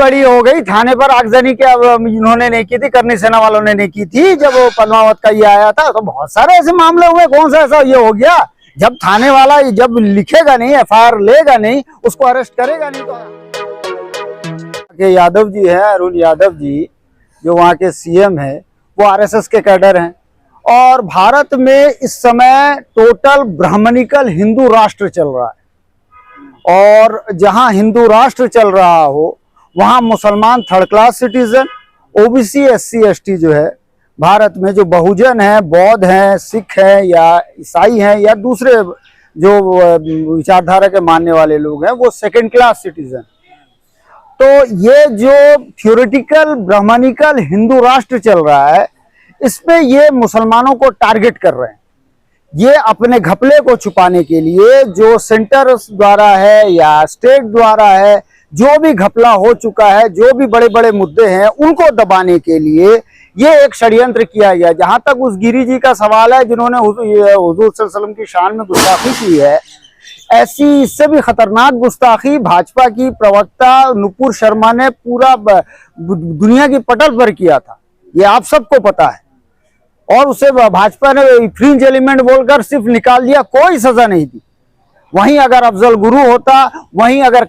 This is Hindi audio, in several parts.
बड़ी हो गई, थाने पर आगजनी के इन्होंने नहीं की थी, करनी सेना वालों ने नहीं की थी। जब वो पद्मावत का ये आया था तो बहुत सारे ऐसे मामले हुए, कौन सा ऐसा ये हो गया? जब थाने वाला जब लिखेगा नहीं, एफआईआर लेगा नहीं, उसको अरेस्ट करेगा नहीं। तो यादव जी है, अरुण यादव जी जो वहाँ के सीएम है, वो आरएसएस के कैडर हैं। और भारत में इस समय टोटल ब्राह्मणिकल हिंदू राष्ट्र चल रहा है, और जहां हिंदू राष्ट्र चल रहा हो वहां मुसलमान third class citizen, OBC SC ST जो है भारत में, जो बहुजन है, बौद्ध हैं, सिख हैं या ईसाई हैं या दूसरे जो विचारधारा के मानने वाले लोग हैं, वो सेकंड क्लास सिटीजन। तो ये जो थ्योरेटिकल ब्राह्मणिकल हिंदू राष्ट्र चल रहा है, इसमें ये मुसलमानों को टारगेट कर रहे हैं। ये अपने घपले को छुपाने के लिए जो सेंटर द्वारा है या स्टेट द्वारा है, जो भी घपला हो चुका है, जो भी बड़े बड़े मुद्दे हैं, उनको दबाने के लिए ये एक षड्यंत्र किया गया। जहां तक उस गिरी जी का सवाल है जिन्होंने हुजूर सल्लल्लाहु अलैहि वसल्लम की शान में गुस्ताखी की है, ऐसी इससे भी खतरनाक गुस्ताखी भाजपा की प्रवक्ता नुपुर शर्मा ने पूरा दुनिया की पटल पर किया था, ये आप सबको पता है। और उसे भाजपा ने फ्रिंज एलिमेंट बोलकर सिर्फ निकाल दिया, कोई सजा नहीं दी। वहीं अगर अफजल गुरु होता, वहीं अगर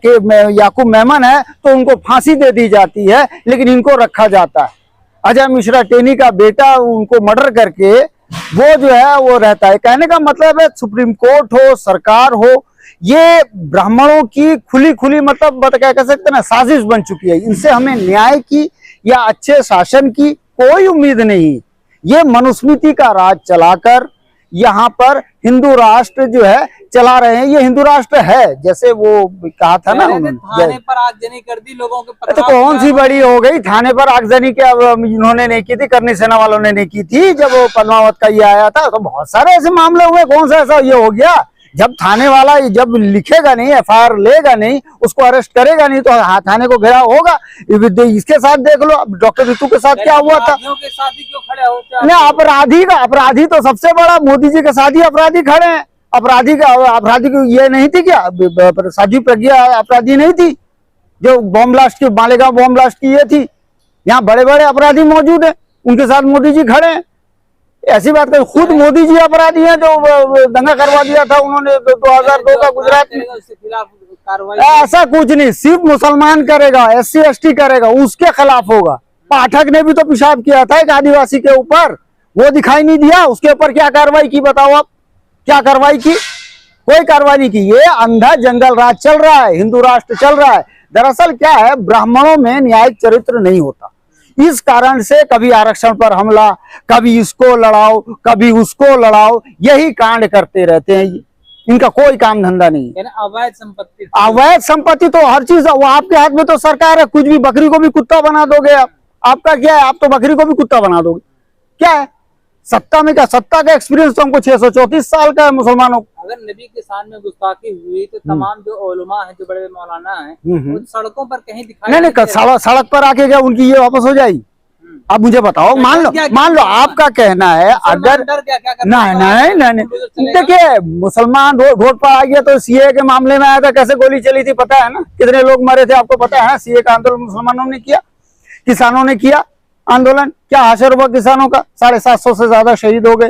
याकूब मेमन है तो उनको फांसी दे दी जाती है, लेकिन इनको रखा जाता है। अजय मिश्रा टेनी का बेटा, उनको मर्डर करके वो जो है वो रहता है। कहने का मतलब है सुप्रीम कोर्ट हो, सरकार हो, ये ब्राह्मणों की खुली मतलब क्या कह सकते हैं ना, साजिश बन चुकी है। इनसे हमें न्याय की या अच्छे शासन की कोई उम्मीद नहीं। ये मनुस्मृति का राज चलाकर यहाँ पर हिंदू राष्ट्र जो है चला रहे हैं। ये हिंदू राष्ट्र है, जैसे वो कहा था ना उन्होंने, थाने पर आगजनी कर दी लोगों के। तो कौन सी बड़ी हो गई? थाने पर आगजनी के इन्होंने नहीं की थी, करनी सेना वालों ने नहीं की थी। जब वो पद्मावत का ये आया था तो बहुत सारे ऐसे मामले हुए, कौन सा ऐसा ये हो गया? जब थाने वाला जब लिखेगा नहीं, एफआईआर लेगा नहीं, उसको अरेस्ट करेगा नहीं, तो थाने को घेराव होगा। इसके साथ देख लो, डॉक्टर रितु के साथ क्या हुआ था। के साथ ही क्यों खड़े होते? नहीं, अपराधी तो सबसे बड़ा मोदी जी के साथ ही अपराधी खड़े हैं। अपराधी की ये नहीं थी क्या, साध्वी प्रज्ञा अपराधी नहीं थी जो बॉम्ब ब्लास्ट की, मालेगांव बॉम्ब ब्लास्ट की ये थी? यहाँ बड़े बड़े अपराधी मौजूद है, उनके साथ मोदी जी खड़े हैं। ऐसी बात कर, खुद मोदी जी अपराधी हैं जो दंगा करवा दिया था उन्होंने 2002 का गुजरात में। ऐसा कुछ नहीं, सिर्फ मुसलमान करेगा, एससी एसटी करेगा, उसके खिलाफ होगा। पाठक ने भी तो पेशाब किया था एक आदिवासी के ऊपर, वो दिखाई नहीं दिया। उसके ऊपर क्या कार्रवाई की बताओ आप? क्या कार्रवाई की? कोई कार्रवाई नहीं की। ये अंधा जंगल राज चल रहा है, हिंदू राष्ट्र चल रहा है। दरअसल क्या है, ब्राह्मणों में न्यायिक चरित्र नहीं होता। इस कारण से कभी आरक्षण पर हमला, कभी इसको लड़ाओ, कभी उसको लड़ाओ, यही कांड करते रहते हैं। इनका कोई काम धंधा नहीं है। अवैध संपत्ति तो हर चीज वो आपके हाथ में तो सरकार है। कुछ भी, बकरी को भी कुत्ता बना दोगे आप। आपका क्या है, आप तो बकरी को भी कुत्ता बना दोगे। क्या है सत्ता में? क्या सत्ता का एक्सपीरियंस तो हमको 634 साल का है मुसलमानों को। अगर नबी के साथ में गुस्ताखी हुई तो तमाम जो उलमा हैं, जो बड़े मौलाना हैं, वो सड़कों पर कहीं दिखाई नहीं, सड़क पर आके क्या उनकी ये वापस हो जाएगी? अब मुझे बताओ, मान लो आपका कहना है अगर नहीं, देखिए मुसलमान रोड पर आ गया तो सीए के मामले में आया था, कैसे गोली चली थी पता है ना, कितने लोग मरे थे आपको पता है? सीए का आंदोलन मुसलमानों ने किया, किसानों ने किया आंदोलन। क्या हाशर हुआ किसानों का? 750 से ज्यादा शहीद हो गए,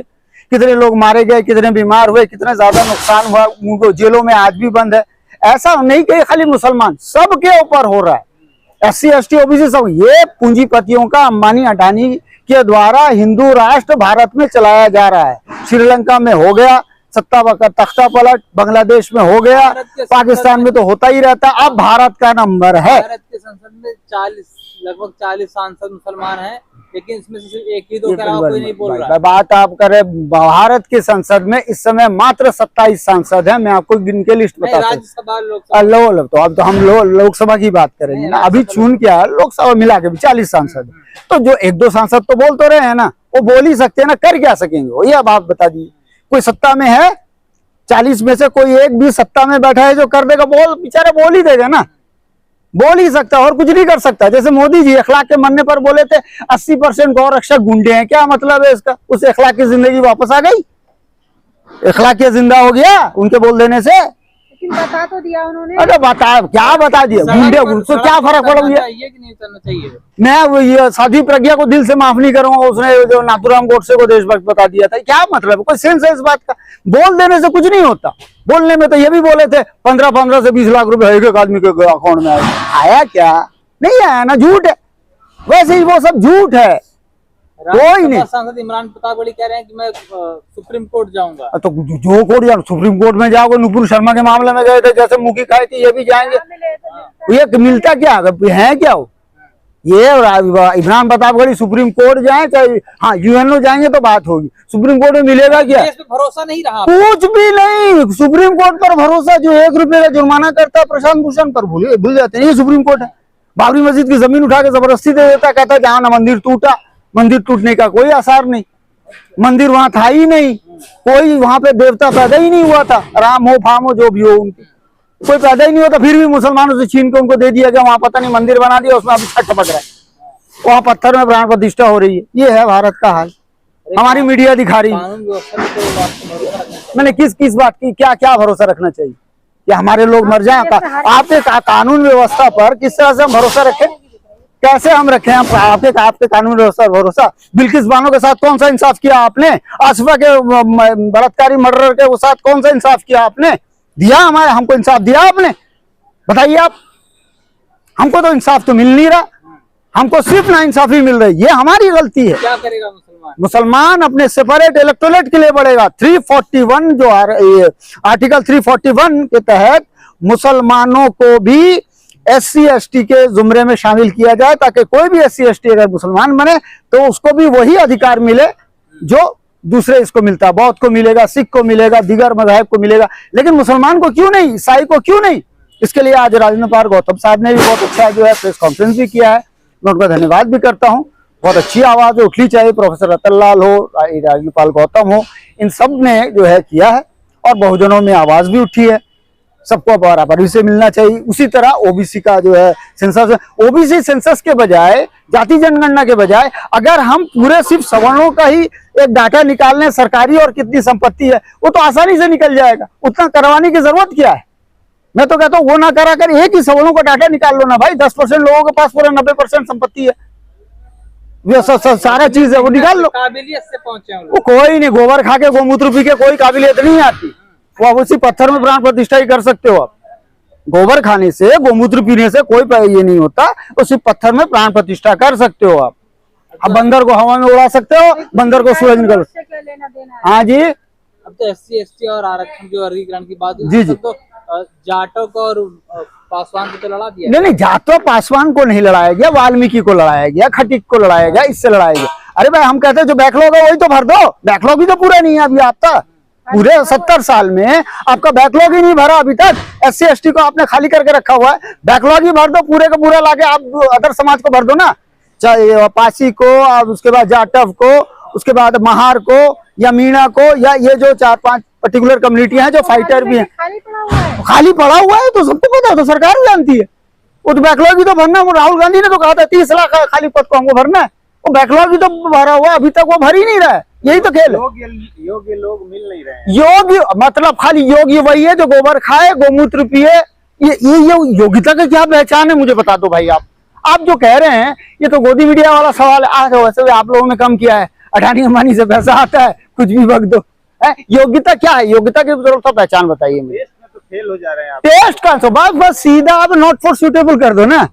कितने लोग मारे गए, कितने बीमार हुए, कितने ज्यादा नुकसान हुआ। उनको जेलों में आज भी बंद है। ऐसा नहीं कि खाली मुसलमान, सबके ऊपर हो रहा है। एससी एसटी ओबीसी सब, ये पूंजीपतियों का, अंबानी अडानी के द्वारा हिंदू राष्ट्र भारत में चलाया जा रहा है। श्रीलंका में हो गया सत्ता का तख्ता पलट, बांग्लादेश में हो गया, पाकिस्तान में तो होता ही रहता। अब भारत का नंबर है। भारत के संसद में लगभग 40 सांसद मुसलमान हैं, लेकिन इसमें से सिर्फ एक ही दो के अलावा कोई नहीं बोल रहा है। बात आप करें, भारत की संसद में इस समय मात्र 27 सांसद हैं। मैं आपको गिन के लिस्ट बता राज्यसभा लोकसभा, तो अब तो हम लोकसभा की बात करेंगे ना। अभी चुन क्या, लोकसभा मिला के 40 सांसद। तो जो एक दो सांसद तो बोल तो रहे हैं ना, वो बोल ही सकते हैं ना, कर क्या सकेंगे वो? ये अब आप बता दीजिए, कोई सत्ता में है? 40 में से कोई एक भी सत्ता में बैठा है जो कर देगा? बेचारे बोल ही देगा ना, बोल ही सकता और कुछ नहीं कर सकता। जैसे मोदी जी अखलाक के मरने पर बोले थे 80% गौ रक्षक गुंडे हैं। क्या मतलब है इसका? उस अखलाक की जिंदगी वापस आ गई? अखलाक जिंदा हो गया उनके बोल देने से? लेकिन बता तो दिया उन्होंने। अरे बता, क्या बता दिया, गुंडे उसको क्या फर्क पड़ा भैया। चाहिए कि नहीं करना चाहिए? मैं वो ये साध्वी प्रज्ञा को दिल से माफ नहीं करूंगा, उसने जो नाथूराम गोडसे को देशभक्त बता दिया था, क्या मतलब है, कोई सेंस है इस बात का? बोल देने से कुछ नहीं होता। बोलने में तो ये भी बोले थे 15 से 20 लाख रुपए एक एक आदमी के अकाउंट में आया क्या? नहीं आया ना, झूठ है। वैसे ही वो सब झूठ है, कोई नहीं। सांसद इमरान प्रताप वाली कह रहे हैं कि मैं सुप्रीम कोर्ट जाऊंगा। तो जो कोर्ट जाओ, सुप्रीम कोर्ट में जाओगे, नुपुर शर्मा के मामले में गए थे, जैसे मुखी खाई थी, ये भी जाएंगे। ये मिलता क्या है, क्या हो ये? इमरान प्रतापगढ़ी सुप्रीम कोर्ट जाए चाहे, हाँ यूएनओ जाएंगे तो बात होगी, सुप्रीम कोर्ट में मिलेगा क्या? देश पे भरोसा नहीं रहा, कुछ भी नहीं। सुप्रीम कोर्ट पर भरोसा, जो 1 रुपए का जुर्माना करता है प्रशांत भूषण पर, भूल जाते हैं ये सुप्रीम कोर्ट है। बाबरी मस्जिद की जमीन उठा के जबरदस्ती दे देता, कहता है जहाँ ना मंदिर टूटा, मंदिर टूटने का कोई आसार नहीं, मंदिर वहां था ही नहीं, कोई वहां पे देवता पैदा ही नहीं हुआ था, राम हो फाम हो जो भी हो, उनकी कोई पैदा ही नहीं होता, फिर भी मुसलमानों से छीन के उनको दे दिया गया, वहां पता नहीं मंदिर बना दिया, उसमें अभी छठ पक रहा है, वहां पत्थर में प्राण प्रतिष्ठा हो रही है। ये है भारत का हाल, हमारी मीडिया दिखा रही है। कानून व्यवस्था पे कोई बात नहीं, भरोसा रखना चाहिए। मैंने किस बात की, क्या क्या भरोसा रखना चाहिए कि हमारे लोग मर जाए? आपके कानून व्यवस्था पर किस तरह से हम भरोसा रखें? कैसे हम रखें आपके कानून व्यवस्था पर भरोसा? बिल्किस बानो के साथ कौन सा इंसाफ किया आपने? आसिफा के बलात्कारी मर्डर के वो साथ कौन सा इंसाफ किया आपने? दिया हमारे, हमको इंसाफ दिया आपने? बताइए आप। हमको तो इंसाफ तो मिल नहीं रहा, हमको सिर्फ नाइंसाफी मिल रही, ये हमारी गलती है। क्या करेगा मुसलमान? मुसलमान अपने सेपरेट इलेक्टोरेट के लिए बढ़ेगा। 341 जो आर्टिकल 341 के तहत मुसलमानों को भी SC ST के जुमरे में शामिल किया जाए, ताकि कोई भी SC ST अगर मुसलमान बने तो उसको भी वही अधिकार मिले जो दूसरे इसको मिलता है। बौद्ध को मिलेगा, सिख को मिलेगा, दीगर मज़हब को मिलेगा, लेकिन मुसलमान को क्यों नहीं, ईसाई को क्यों नहीं? इसके लिए आज राजेंद्र पाल गौतम साहब ने भी बहुत अच्छा जो है प्रेस कॉन्फ्रेंस भी किया है, मैं उनका धन्यवाद भी करता हूँ। बहुत अच्छी आवाज उठनी चाहिए, प्रोफेसर रतन लाल हो, राजेंद्र पाल गौतम हो, इन सब ने जो है किया है, और बहुजनों में आवाज भी उठी है। सबको बराबरी से मिलना चाहिए। उसी तरह ओबीसी का जो है सेंसस, ओबीसी सेंसस के बजाय, जाति जनगणना के बजाय, अगर हम पूरे सिर्फ सवर्णों का ही एक डाटा निकालने, सरकारी और कितनी संपत्ति है, वो तो आसानी से निकल जाएगा, उतना करवाने की जरूरत क्या है? मैं तो कहता हूँ वो ना करा कर एक ही सवर्णों का डाटा निकाल लो ना भाई। 10% लोगों के पास पूरा 90% संपत्ति है, सारा चीज है, वो निकाल लो। काबिलियत से पहुंचे हम लोग। वो कोई नहीं, गोबर खा के गोमूत्र पी के कोई काबिलियत नहीं आती। वो आप उसी पत्थर में प्राण प्रतिष्ठा ही कर सकते हो। आप गोबर खाने से, गोमूत्र पीने से कोई ये नहीं होता, उसी पत्थर में प्राण प्रतिष्ठा कर सकते हो आप। अब बंदर को हवा में उड़ा सकते हो, बंदर को सूरज निकल। हाँ जी, अब तो SC ST और आरक्षण की वर्गीकरण की बात जी जी, तो जाटों को और पासवान को तो लड़ा दिया। नहीं, जाटों पासवान को नहीं लड़ाया गया, वाल्मीकि को लड़ाया गया, खटीक को लड़ाया गया, इससे लड़ाया गया। अरे भाई हम कहते हैं जो बैकलॉग है वही तो भर दो। बैकलॉग भी तो पूरा नहीं है अभी आपका, पूरे 70 साल में आपका बैकलॉग ही नहीं भरा अभी तक। SC ST को आपने खाली करके रखा हुआ है, बैकलॉग ही भर दो, पूरे का पूरा लाके आप अदर समाज को भर दो ना, चाहे पासी को, उसके बाद जाटव को, उसके बाद महार को या मीणा को, या ये जो 4-5 पर्टिकुलर कम्युनिटियां हैं जो फाइटर भी हैं। खाली पड़ा हुआ है तो सबको पता है, तो सरकार भी जानती है। वो तो बैकलॉग ही तो भरना, राहुल गांधी ने तो कहा था 30 लाख खाली पद को हमको भरना है, वो बैकलॉग ही तो भरा हुआ है, अभी तक वो भर ही नहीं रहा है। यही तो खेल है। योग्य लोग मिल नहीं रहे हैं। योग्य मतलब खाली योग्य वही है जो गोबर खाए, गोमूत्र पिए। ये योग्यता का क्या पहचान है, मुझे बता दो भाई। आप जो कह रहे हैं ये तो गोदी मीडिया वाला सवाल है। वैसे भी आप लोगों ने कम किया है, अडानी अंबानी से पैसा आता है, कुछ भी बक दो। योग्यता क्या है? योग्यता की जरूरत तो पहचान बताइए मुझे। टेस्ट में तो फेल हो जा रहे हैं आप। टेस्ट का तो बस सीधा आप नॉट फॉर सुटेबल कर दो ना,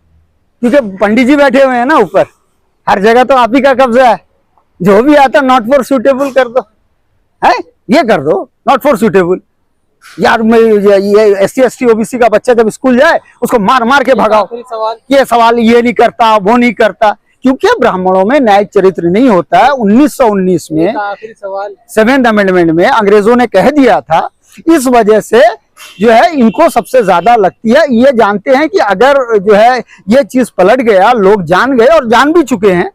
क्योंकि पंडित जी बैठे हुए हैं ना ऊपर, हर जगह तो आप ही का कब्जा है। जो भी आता नॉट फॉर सुटेबल कर दो, है ये कर दो नॉट फॉर सुटेबल। यार मैं ये SC ST OBC का बच्चा जब स्कूल जाए उसको मार मार के भगाओ। ये सवाल ये नहीं करता, वो नहीं करता, क्योंकि ब्राह्मणों में न्यायिक चरित्र नहीं होता है। 1919 में आखिरी सवाल 7th अमेंडमेंट में अंग्रेजों ने कह दिया था। इस वजह से जो है इनको सबसे ज्यादा लगती है। ये जानते हैं कि अगर जो है ये चीज पलट गया, लोग जान गए और जान भी चुके हैं,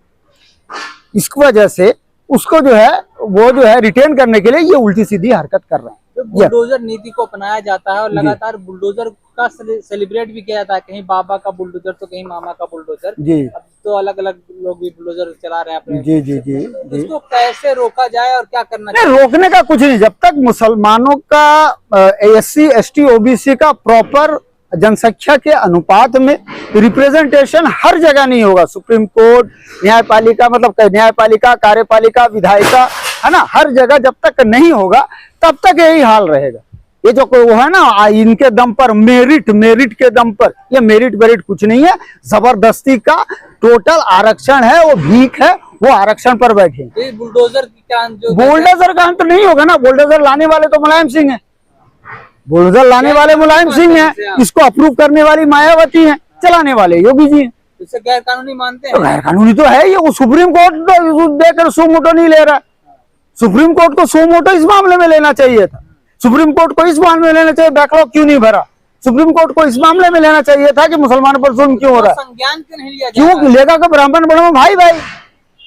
इस वजह से उसको जो है वो जो है रिटेन करने के लिए ये उल्टी सीधी हरकत कर रहे हैं। बुलडोजर नीति को अपनाया जाता है और लगातार बुलडोजर का सेलिब्रेट भी किया जाता है, कहीं बाबा का बुलडोजर तो कहीं मामा का बुलडोजर। जी, अब तो अलग अलग लोग भी बुलडोजर चला रहे हैं अपने। जी जी जी तो जी। इसको कैसे रोका जाए और क्या करना नहीं, चाहिए? रोकने का कुछ नहीं, जब तक मुसलमानों का SC ST OBC का प्रॉपर जनसंख्या के अनुपात में रिप्रेजेंटेशन हर जगह नहीं होगा, सुप्रीम कोर्ट, न्यायपालिका, मतलब न्यायपालिका, कार्यपालिका, विधायिका, है ना, हर जगह जब तक नहीं होगा तब तक यही हाल रहेगा। ये जो वो है ना, इनके दम पर मेरिट के दम पर, ये मेरिट कुछ नहीं है, जबरदस्ती का टोटल आरक्षण है, वो भीख है, वो आरक्षण पर बैठे। ये बुलडोजर की क्या जो बुलडोजर का अंत नहीं होगा ना, बुलडोजर लाने वाले तो मुलायम सिंह है, बुलडोजर लाने वाले मुलायम सिंह है, इसको अप्रूव करने वाली मायावती है, चलाने वाले योगी जी हैं। इसे गैर कानूनी मानते तो हैं? गैर कानूनी तो है ये, वो सुप्रीम कोर्ट देकर सो मोटो नहीं ले रहा, सुप्रीम कोर्ट को सो मोटो इस मामले में लेना चाहिए था, सुप्रीम कोर्ट को इस मामले में लेना चाहिए, बैकलॉग क्यों नहीं भरा, सुप्रीम कोर्ट को इस मामले में लेना चाहिए था कि मुसलमानों पर जुल्म क्यों हो रहा है, संज्ञान क्यों नहीं लिया क्यों जाता? लेगा कि ब्राह्मण बड़ो भाई भाई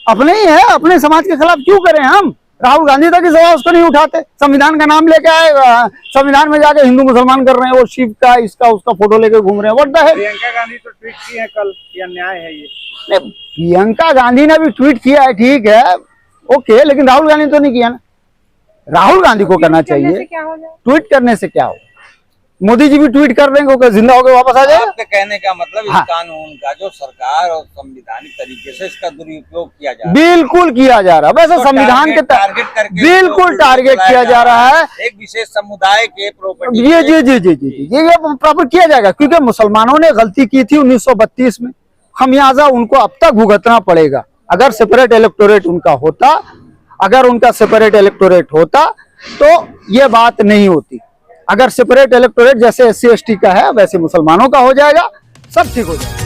अपने ही है, अपने समाज के खिलाफ क्यों करें हम? राहुल गांधी तक की सवाल उसको नहीं उठाते, संविधान का नाम लेके आए, संविधान में जाके हिंदू मुसलमान कर रहे हैं, वो शिव का इसका उसका फोटो लेके घूम रहे हैं, what the hell. Priyanka Gandhi तो ट्वीट की है कल कि अन्याय है ये। नहीं, प्रियंका गांधी ने भी ट्वीट किया है, ठीक है, ओके, लेकिन राहुल गांधी तो नहीं किया ना, राहुल गांधी को करना चाहिए, ट्वीट करने से क्या हो, मोदी जी भी ट्वीट कर देंगे, ओके, जिंदा होकर वापस आ जाए। आपके कहने का मतलब हाँ। इस कानून का जो सरकार और संवैधानिक तरीके से इसका दुरुपयोग किया जा रहा है, बिल्कुल किया जा रहा है, वैसे इसको संविधान के टारगेट करके बिल्कुल इसको टारगेट किया जा रहा है, एक विशेष समुदाय के प्रॉपर्टी जी जी जी जी जी जी, ये प्रॉपर किया जाएगा, क्योंकि मुसलमानों ने गलती की थी 1932 में, खमियाजा उनको अब तक भुगतना पड़ेगा। अगर सेपरेट इलेक्टोरेट उनका होता, अगर उनका सेपरेट इलेक्टोरेट होता तो ये बात नहीं होती। अगर सेपरेट इलेक्टोरेट जैसे SC ST का है वैसे मुसलमानों का हो जाएगा, सब ठीक हो जाएगा।